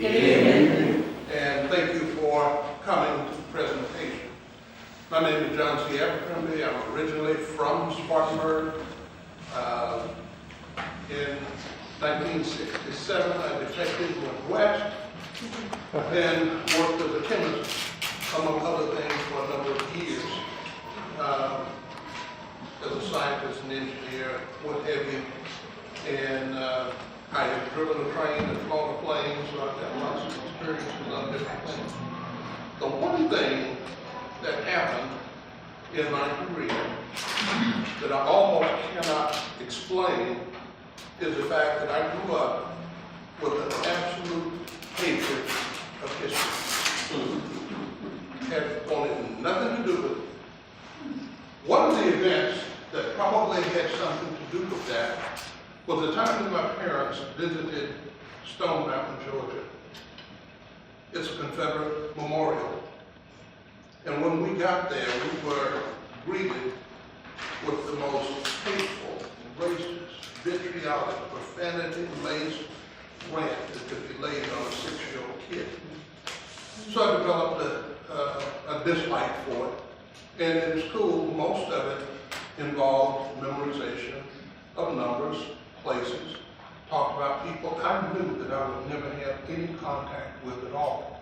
Amen. And thank you for coming to the presentation. My name is John C. Abercrombie. I'm originally from Spartanburg. In 1967, I defected, went west, and worked as a chemist, among other things, for a number of years. As a scientist and engineer, what have you. And I have driven a train and flown a plane, so I've got lots of experiences on different things. The one thing that happened in my career that I almost cannot explain is the fact that I grew up with an absolute hatred of history. Had wanted nothing to do with it. One of the events that probably had something to do with that was the time that my parents visited Stone Mountain, Georgia. It's a Confederate memorial. And when we got there, we were greeted with the most hateful, racist, vitriolic, profanity-laced rant that could be laid on a 6-year-old kid. So I developed a dislike for it. And in school, most of it involved memorization of numbers, places, talked about people I knew that I would never have any contact with at all.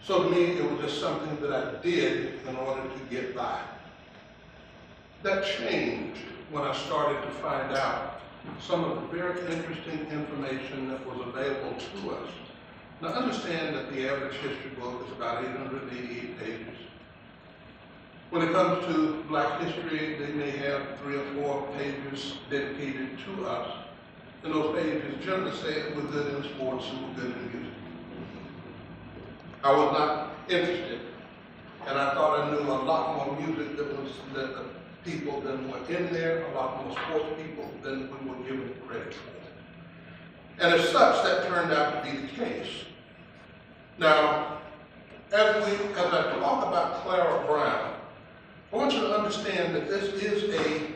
So to me, it was just something that I did in order to get by. That changed when I started to find out some of the very interesting information that was available to us. Now understand that the average history book is about 888 pages. When it comes to Black history, they may have 3 or 4 pages dedicated to us. And those pages generally say that we're good in sports and we're good in music. I was not interested, and I thought I knew a lot more music that people than were in there, a lot more sports people than we were given credit for. And as such, that turned out to be the case. Now, as I talk about Clara Brown, I want you to understand that this is a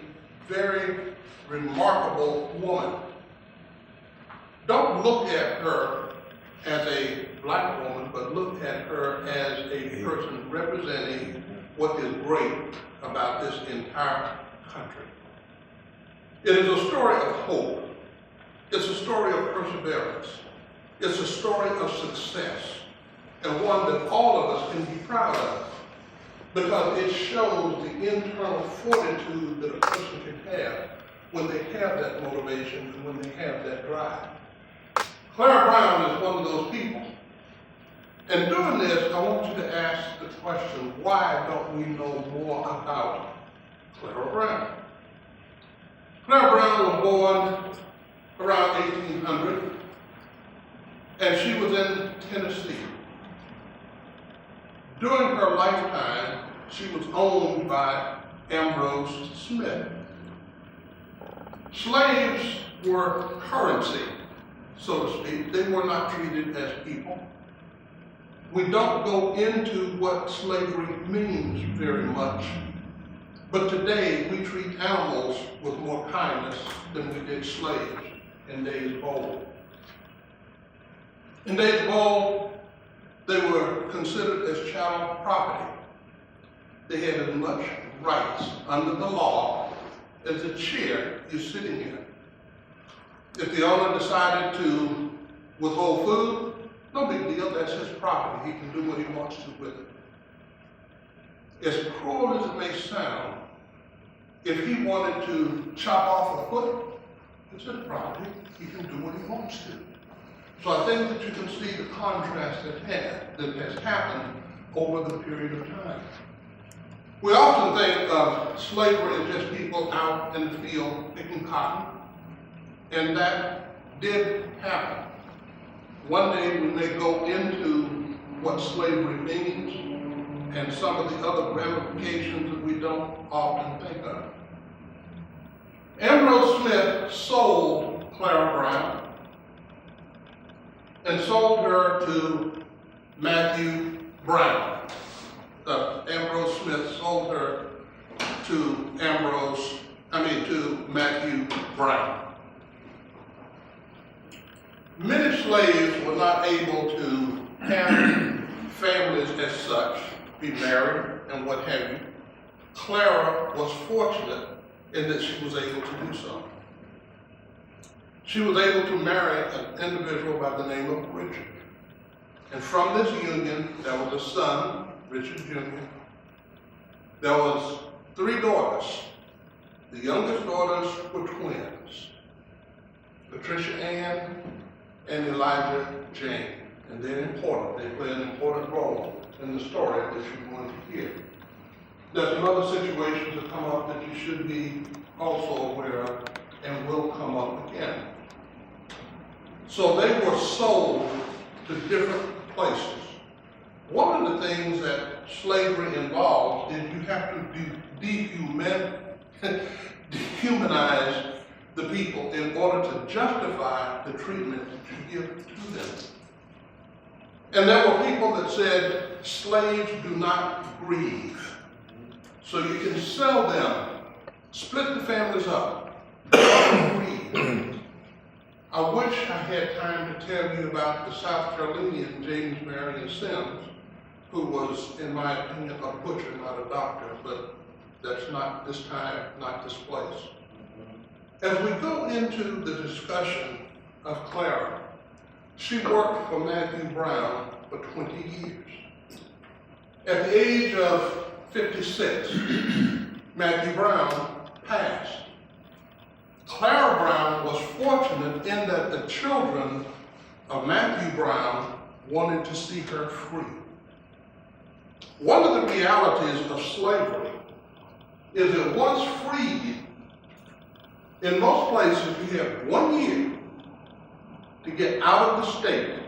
very remarkable woman. Don't look at her as a Black woman, but look at her as a person representing what is great about this entire country. It is a story of hope. It's a story of perseverance. It's a story of success, and one that all of us can be proud of, because it shows the internal fortitude that a person can have when they have that motivation and when they have that drive. Clara Brown is one of those people. And doing this, I want you to ask the question, why don't we know more about Clara Brown? Clara Brown was born around 1800, and she was in Tennessee. During her lifetime, she was owned by Ambrose Smith. Slaves were currency, so to speak. They were not treated as people. We don't go into what slavery means very much, but today we treat animals with more kindness than we did slaves in days of old. In days of old, they were considered as chattel property. They had as much rights under the law as the chair you're sitting in. If the owner decided to withhold food, no big deal, that's his property. He can do what he wants to with it. As cruel as it may sound, if he wanted to chop off a foot, it's his property. He can do what he wants to. So I think that you can see the contrast that has happened over the period of time. We often think of slavery as just people out in the field picking cotton, and that did happen. One day we may go into what slavery means and some of the other ramifications that we don't often think of. Ambrose Smith sold Clara Brown and sold her to Matthew Brown. Ambrose Smith sold her to Matthew Brown. Many slaves were not able to have families as such, be married and what have you. Clara was fortunate in that she was able to do so. She was able to marry an individual by the name of Richard. And from this union, there was a son, Richard Jr. There was 3 daughters. The youngest daughters were twins, Patricia Ann and Elijah Jane. And they're important. They play an important role in the story that you're going to hear. There's some other situations that come up that you should be also aware of and will come up again. So they were sold to different places. One of the things that slavery involves is you have to dehumanize the people in order to justify the treatment that you give to them. And there were people that said slaves do not grieve. So you can sell them, split the families up, grieve. I wish I had time to tell you about the South Carolinian James Marion Sims, who was, in my opinion, a butcher, not a doctor, but that's not this time, not this place. As we go into the discussion of Clara, she worked for Matthew Brown for 20 years. At the age of 56, Matthew Brown passed. Clara Brown was fortunate in that the children of Matthew Brown wanted to see her free. One of the realities of slavery is that once freed, in most places you have 1 year to get out of the state,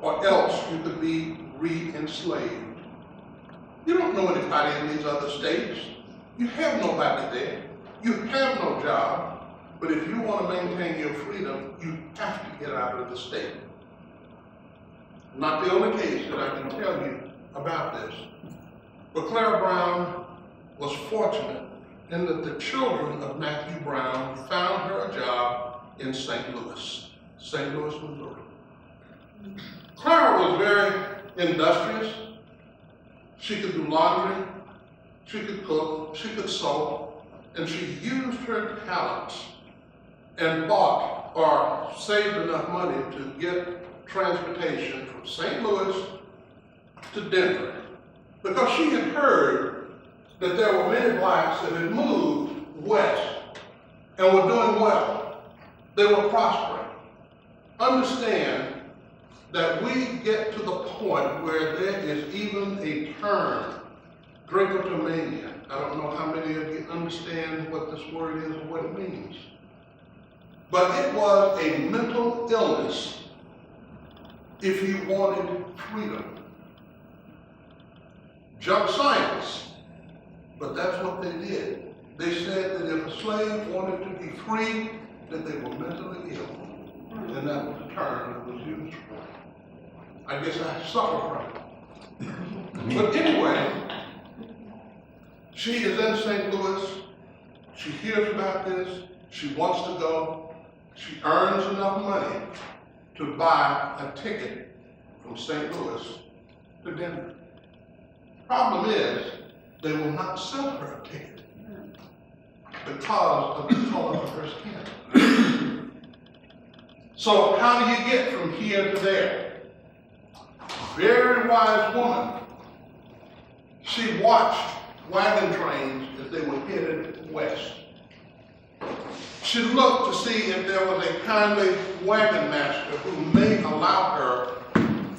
or else you could be re-enslaved. You don't know anybody in these other states. You have nobody there. You have no job. But if you want to maintain your freedom, you have to get out of the state. Not the only case that I can tell you about this. But Clara Brown was fortunate in that the children of Matthew Brown found her a job in St. Louis, Missouri. Clara was very industrious. She could do laundry, she could cook, she could sew, and she used her talents and bought or saved enough money to get transportation from St. Louis to Denver, because she had heard that there were many blacks that had moved west and were doing well. They were prospering. Understand that we get to the point where there is even a term, drapetomania. I don't know how many of you understand what this word is or what it means. But it was a mental illness if you wanted freedom. Junk science, but that's what they did. They said that if a slave wanted to be free, that they were mentally ill. And that was the term that was used for it. I guess I suffer from it. But anyway, she is in St. Louis. She hears about this. She wants to go. She earns enough money to buy a ticket from St. Louis to Denver. Problem is, they will not sell her a ticket because of the color of her skin. So how do you get from here to there? Very wise woman. She watched wagon trains as they were headed west. She looked to see if there was a kindly wagon master who may allow her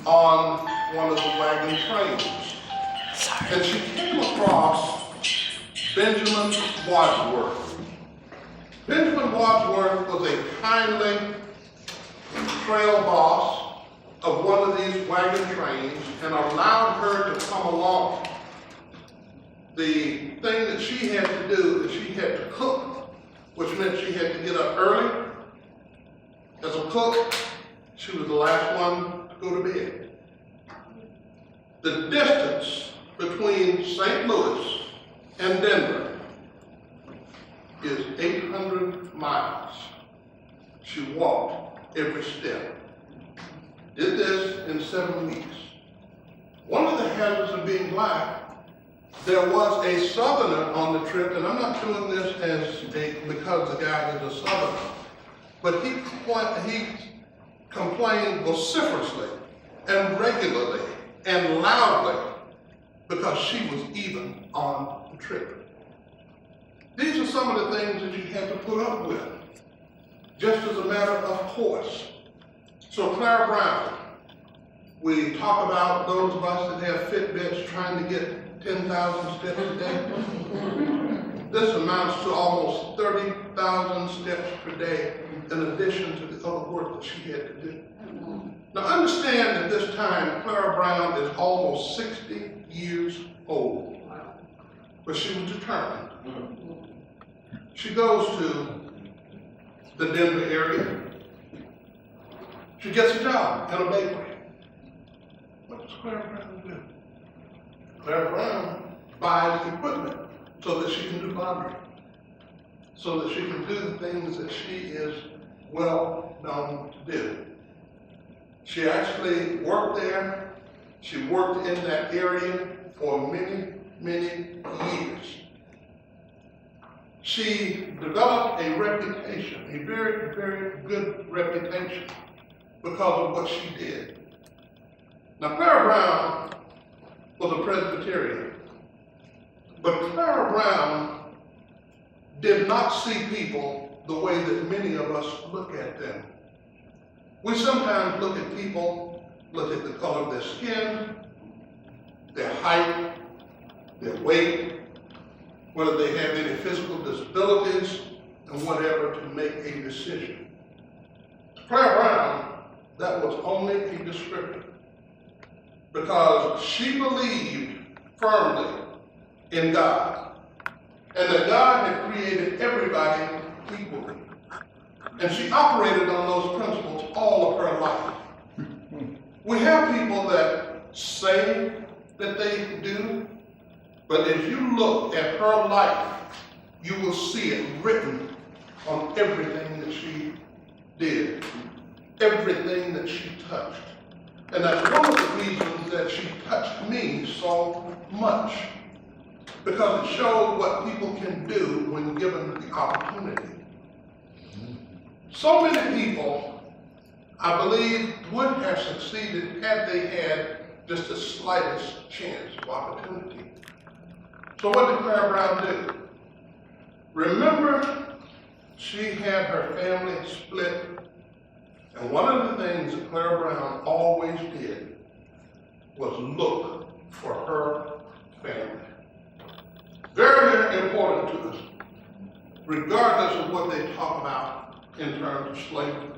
on one of the wagon trains. And she came across Benjamin Wadsworth. Benjamin Wadsworth was a kindly trail boss of one of these wagon trains and allowed her to come along. The thing that she had to do is she had to cook, which meant she had to get up early. As a cook, she was the last one to go to bed. The distance between St. Louis and Denver is 800 miles. She walked every step. Did this in 7 weeks. One of the hazards of being black, there was a Southerner on the trip, and I'm not doing this because the guy is a Southerner, but he complained vociferously and regularly and loudly because she was even on the trip. These are some of the things that you have to put up with, just as a matter of course. So Clara Brown, we talk about those of us that have Fitbits trying to get 10,000 steps a day. This amounts to almost 30,000 steps per day in addition to the other work that she had to do. Now understand at this time, Clara Brown is almost 60 years old, but she was determined. She goes to the Denver area. She gets a job at a bakery. What does Clara Brown do? Clara Brown buys equipment so that she can do laundry, so that she can do the things that she is well known to do. She actually worked there. She worked in that area for many, many years. She developed a reputation, a very, very good reputation because of what she did. Now, Clara Brown was a Presbyterian, but Clara Brown did not see people the way that many of us look at them. We sometimes look at people, look at the color of their skin, their height, their weight, whether they have any physical disabilities, and whatever to make a decision. Clara Brown, that was only a descriptor, because she believed firmly in God, and that God had created everybody equally. And she operated on those principles all of her life. We have people that say that they do, but if you look at her life, you will see it written on everything that she did, everything that she touched. And that's one of the reasons that she touched me so much, because it showed what people can do when given the opportunity. So many people, I believe, would have succeeded had they had just the slightest chance of opportunity. So what did Clara Brown do? Remember, she had her family split, and one of the things that Clara Brown always did was look for her family. Very, very important to us, regardless of what they talk about in terms of slavery,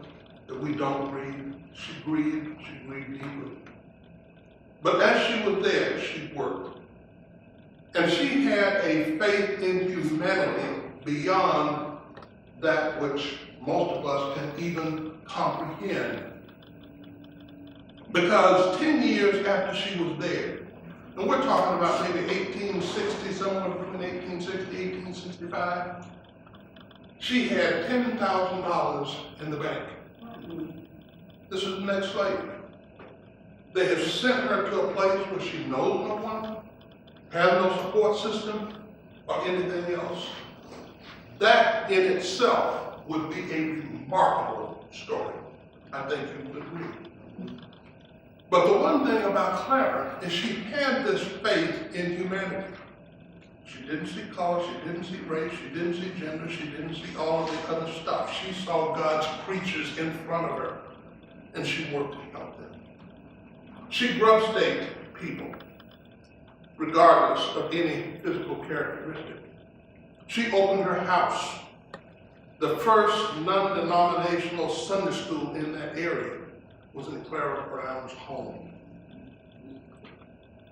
that we don't grieve. She grieved deeply. But as she was there, she worked. And she had a faith in humanity beyond that which most of us can even comprehend. Because 10 years after she was there, and we're talking about maybe 1860, somewhere between 1860 and 1865, she had $10,000 in the bank. This is next slavery. They have sent her to a place where she knows no one, has no support system, or anything else. That in itself would be a remarkable story. I think you would agree. But the one thing about Clara is she had this faith in humanity. She didn't see color, she didn't see race, she didn't see gender, she didn't see all of the other stuff. She saw God's creatures in front of her, and she worked to help them. She grub-staked people, regardless of any physical characteristic. She opened her house. The first non-denominational Sunday school in that area was in Clara Brown's home.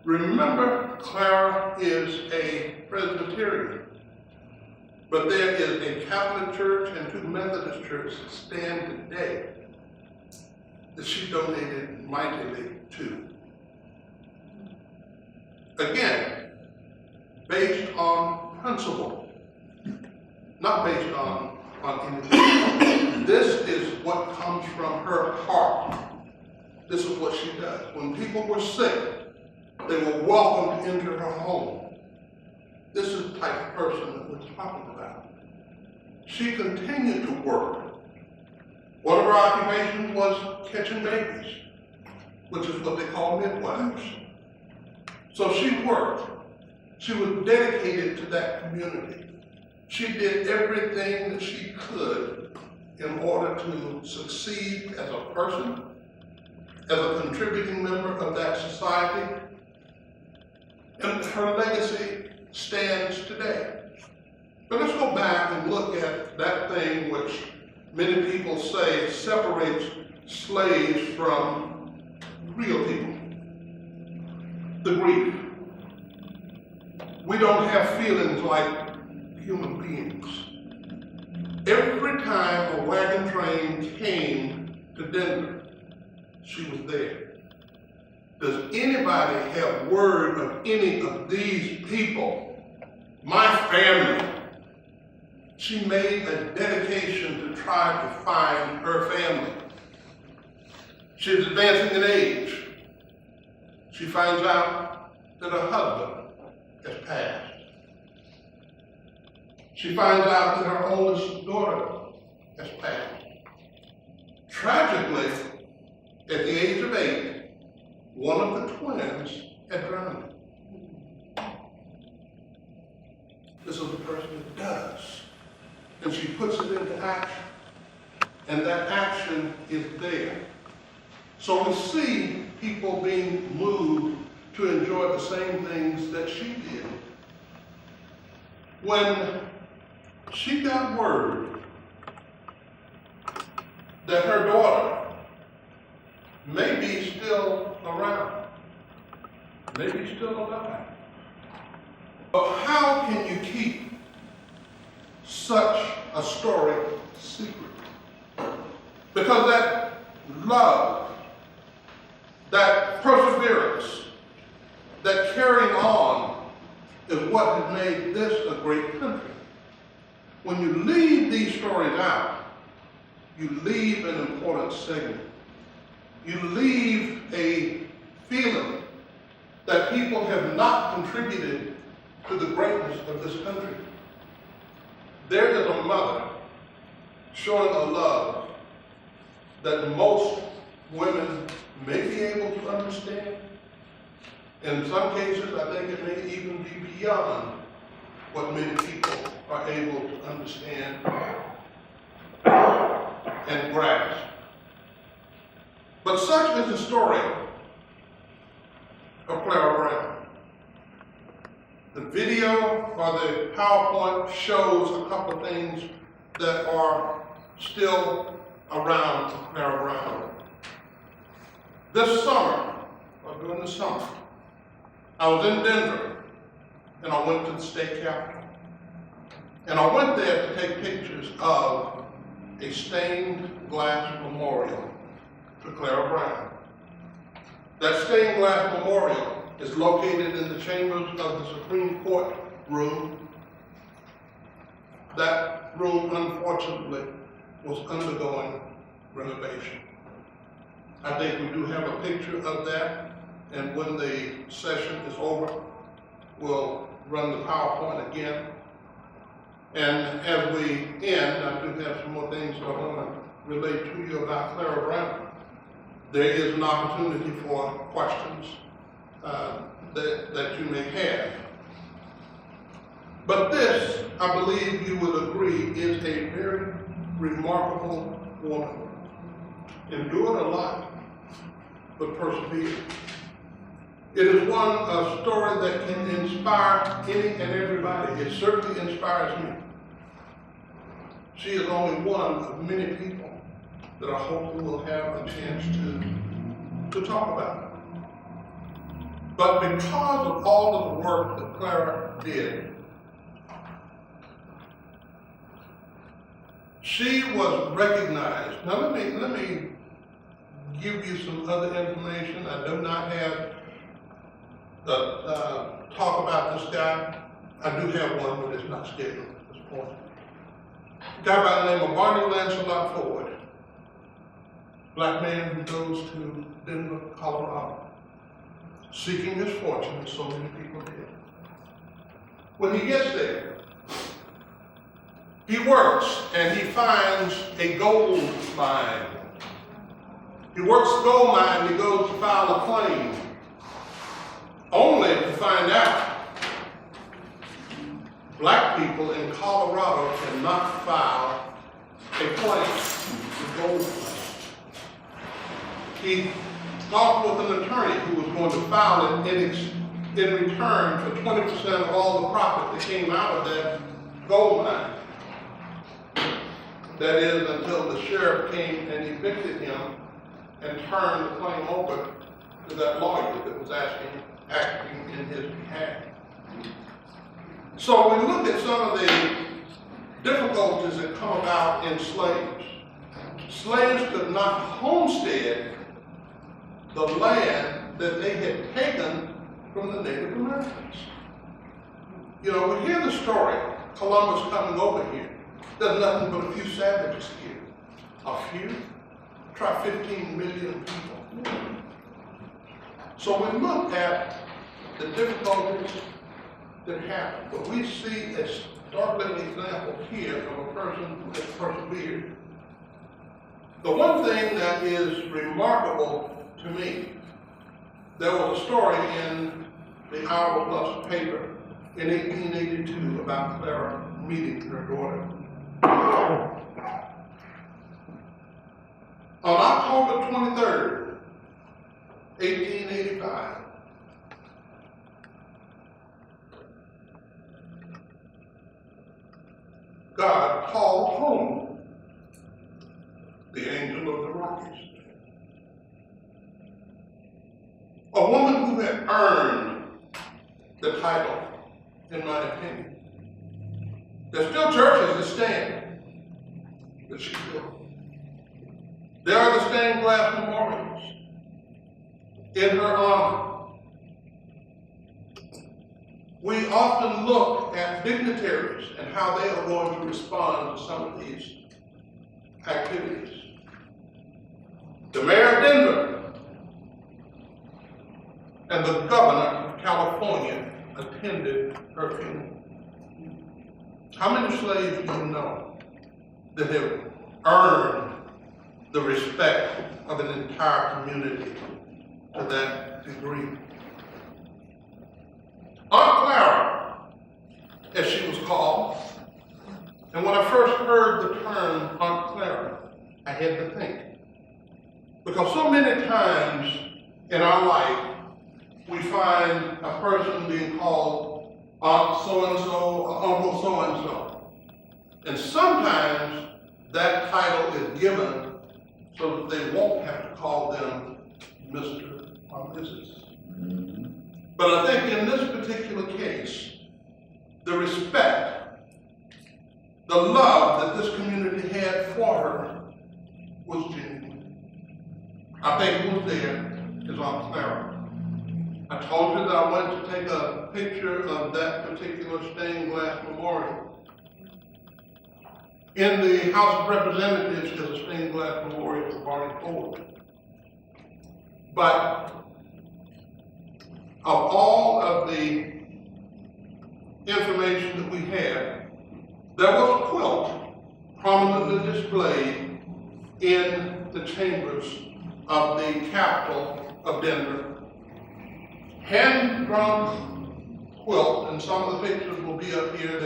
Remember, Clara is a Presbyterian, but there is a Catholic church and 2 Methodist churches that stand today that she donated mightily to. Again, based on principle, not based on on anything. This is what comes from her heart. This is what she does. When people were sick, they were welcomed into her home. This is the type of person that we're talking about. She continued to work. One of her occupations was catching babies, which is what they call midwives. So she worked. She was dedicated to that community. She did everything that she could in order to succeed as a person, as a contributing member of that society, and her legacy stands today. But let's go back and look at that thing which many people say separates slaves from real people. The grief. We don't have feelings like human beings. Every time a wagon train came to Denver, she was there. Does anybody have word of any of these people? My family. She made a dedication to try to find her family. She's advancing in age. She finds out that her husband has passed. She finds out that her oldest daughter has passed. Tragically, at the age of 8, one of the twins had drowned. This is the person that does. And she puts it into action. And that action is there. So we see people being moved to enjoy the same things that she did. When she got word that her daughter may be still around, maybe still alive. But how can you keep such a story secret? Because that love, that perseverance, that carrying on is what has made this a great country. When you leave these stories out, you leave an important segment. You leave a feeling that people have not contributed to the greatness of this country. There is a mother showing a love that most women may be able to understand. In some cases, I think it may even be beyond what many people are able to understand and grasp. But such is the story of Clara Brown. The video or the PowerPoint shows a couple of things that are still around Clara Brown. This summer, or during the summer, I was in Denver and I went to the state capitol. And I went there to take pictures of a stained glass memorial to Clara Brown. That stained glass memorial is located in the chambers of the Supreme Court room. That room, unfortunately, was undergoing renovation. I think we do have a picture of that, and when the session is over, we'll run the PowerPoint again. And as we end, I do have some more things I want to relate to you about Clara Brown. There is an opportunity for questions that you may have. But this, I believe you will agree, is a very remarkable woman. Endured a lot, but persevered. It is a story that can inspire any and everybody. It certainly inspires me. She is only one of many people that I hope we will have a chance to talk about. But because of all of the work that Clara did, she was recognized. Now let me give you some other information. I do not have talk about this guy. I do have one, but it's not scheduled at this point. A guy by the name of Barney Lancelot Ford, black man who goes to Denver, Colorado, seeking his fortune as so many people did. When he gets there, he works and he finds a gold mine. He works the gold mine and he goes to file a claim, only to find out black people in Colorado cannot file a claim for gold claim. He talked with an attorney who was going to file it in return for 20% of all the profit that came out of that gold mine. That is, until the sheriff came and evicted him and turned the claim over to that lawyer that was acting in his behalf. So we look at some of the difficulties that come about in slaves. Slaves could not homestead the land that they had taken from the Native Americans. You know, we hear the story, Columbus coming over here. There's nothing but a few savages here. A few? Try 15 million people. So we look at the difficulties that happen, but we see a startling example here of a person who has persevered. The one thing that is remarkable to me, there was a story in the Iowa Plus paper in 1882 about Clara meeting her daughter. On October 23rd, 1885, God called home the angel of the Rockies. A woman who had earned the title, in my opinion. There's still churches that stand that she built. There are the stained glass memorials in her honor. We often look at dignitaries and how they are going to respond to some of these activities. The mayor of Denver and the governor of California attended her funeral. How many slaves do you know that have earned the respect of an entire community to that degree? Aunt Clara, as she was called, and when I first heard the term Aunt Clara, I had to think. Because so many times in our life, we find a person being called Aunt so-and-so or Uncle so-and-so. And sometimes that title is given so that they won't have to call them Mr. or Mrs. But I think in this particular case, the respect, the love that this community had for her was genuine. I think who was there is Aunt Clara. I told you that I went to take a picture of that particular stained glass memorial. In the House of Representatives is a stained glass memorial of Barney Ford. But of all of the information that we have, there was a quilt prominently displayed in the chambers of the Capitol of Denver. Hand-drawn quilt, and some of the pictures will be up here.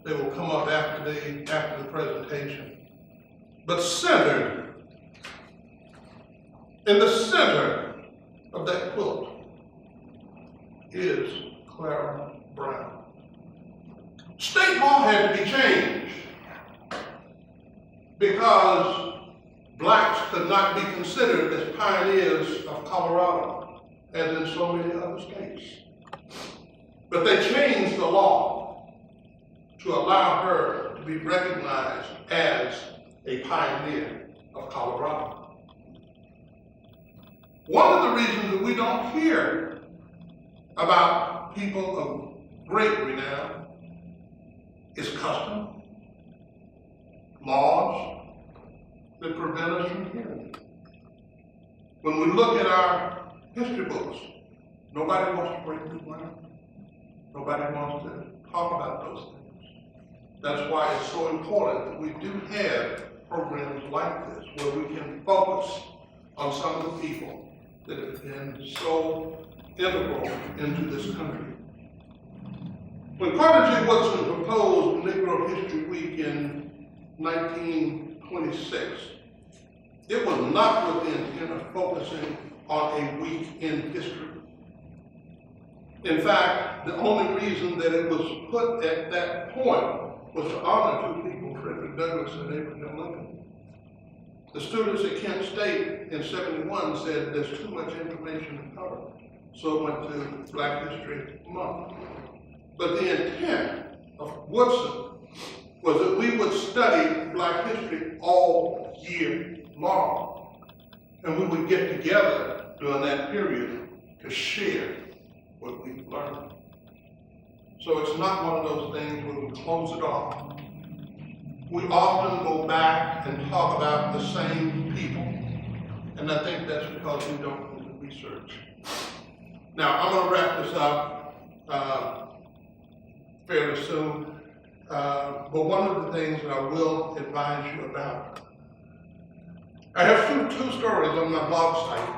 They will come up after the presentation. But centered, in the center of that quilt, is Clara Brown. State law had to be changed because blacks could not be considered as pioneers of Colorado, as in so many other states. But they changed the law to allow her to be recognized as a pioneer of Colorado. One of the reasons that we don't hear about people of great renown is custom. that prevent us from hearing. When we look at our history books, nobody wants to break new ground. Nobody wants to talk about those things. That's why it's so important that we do have programs like this, where we can focus on some of the people that have been so integral into this country. When Carter G. Woodson proposed Negro History Week in 1926, it was not with the intent of focusing on a week in history. In fact, the only reason that it was put at that point was to honor two people, Frederick Douglass and Abraham Lincoln. The students at Kent State in '71 said there's too much information to cover, so it went to Black History Month. But the intent of Woodson was that we would study Black history all year long, and we would get together during that period to share what we've learned. So it's not one of those things where we close it off. We often go back and talk about the same people, and I think that's because we don't do the research. Now, I'm going to wrap this up fairly soon, but one of the things that I will advise you about, I have two stories on my blog site,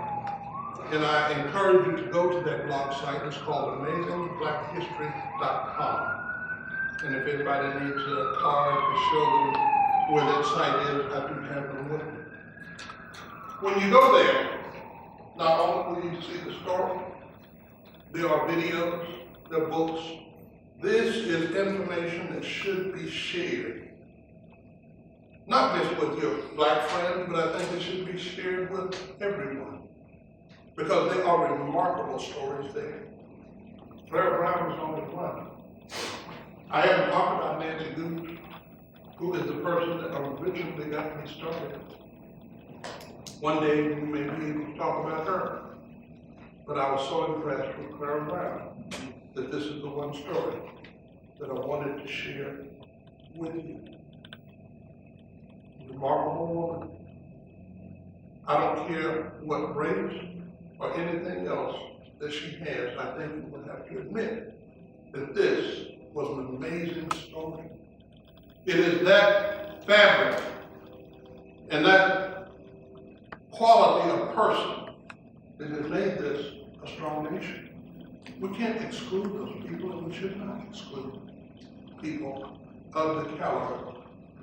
and I encourage you to go to that blog site. It's called AmazingBlackHistory.com. And if anybody needs a card to show them where that site is, I do have them with me. When you go there, not only will you see the story, there are videos, there are books. This is information that should be shared. Not just with your Black friends, but I think it should be shared with everyone, because there are remarkable stories there. Clara Brown was only one. I haven't talked about Nancy Goose, who is the person that originally got me started. One day we may be able to talk about her, but I was so impressed with Clara Brown that this is the one story that I wanted to share with you. Remarkable woman. I don't care what race or anything else that she has. I think we would have to admit that this was an amazing story. It is that fabric and that quality of person that has made this a strong nation. We can't exclude those people, and we should not exclude people of the caliber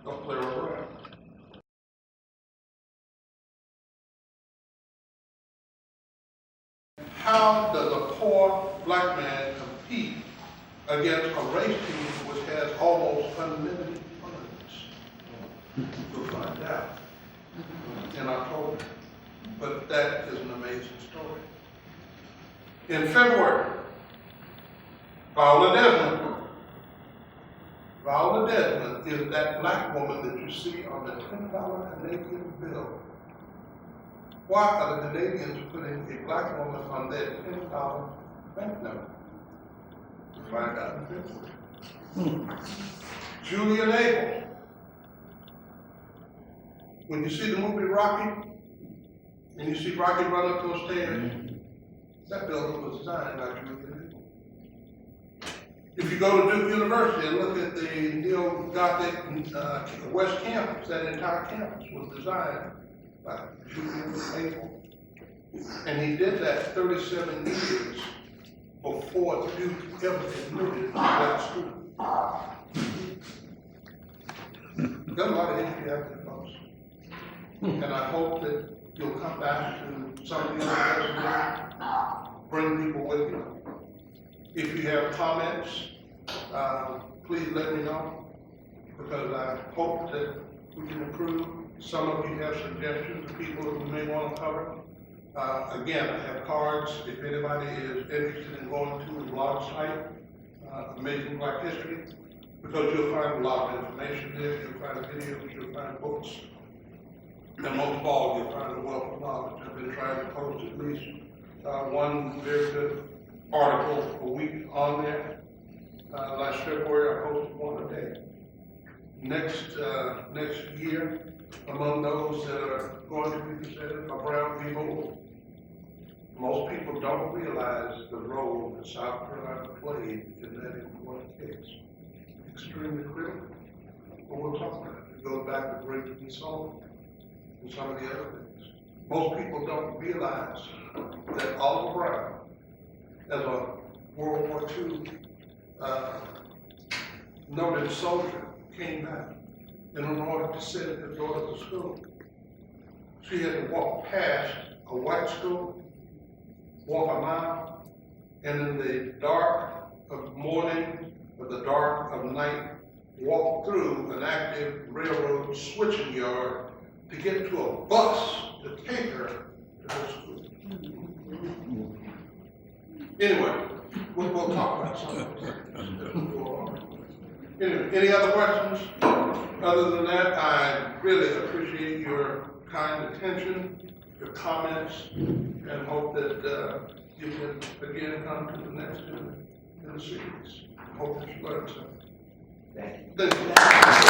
of Clara Brown. How does a poor Black man compete against a race team which has almost unlimited funds? We'll find out in October. But that is an amazing story. In February, Viola Desmond is that Black woman that you see on the $10 Canadian bill. Why are the Canadians putting a Black woman on that $10 banknote? We'll find out in February. Julian Abel. When you see the movie Rocky, and you see Rocky run up those stairs, that building was designed by Julian Abel. If you go to Duke University and look at the neo-Gothic West Campus, that entire campus was designed by Julian Abel. And he did that 37 years before Duke ever admitted a Black student. There's a lot of history out there, folks. And I hope that you'll come back to some of the other lessons, bring people with you. If you have comments, please let me know, because I hope that we can improve. Some of you have suggestions of people that we may want to cover. Again, I have cards if anybody is interested in going to the blog site, Amazing Black History, because you'll find a lot of information there. You'll find videos, you'll find books, and most of all, you'll find a wealth of knowledge. I've been trying to post at least one very good article a week on there. Last February, I posted one a day. next year, among those that are going to be considered a Brown v. Board. Most people don't realize the role that South Carolina played in that important case. Extremely critical, but we'll talk about it. It goes back to Bridget and Sullivan and some of the other things. Most people don't realize that Oliver Brown, as a World War II noted soldier, came back, and in order to send his daughter to school, she had to walk past a white school, walk a mile, and in the dark of morning or the dark of night, walk through an active railroad switching yard to get to a bus to take her to her school. Anyway, we'll talk about some of those things. Anyway, any other questions? Other than that, I really appreciate your kind attention, your comments, and hope that you can again come to the next in the series. I hope that you learned something. Thank you. Thank you.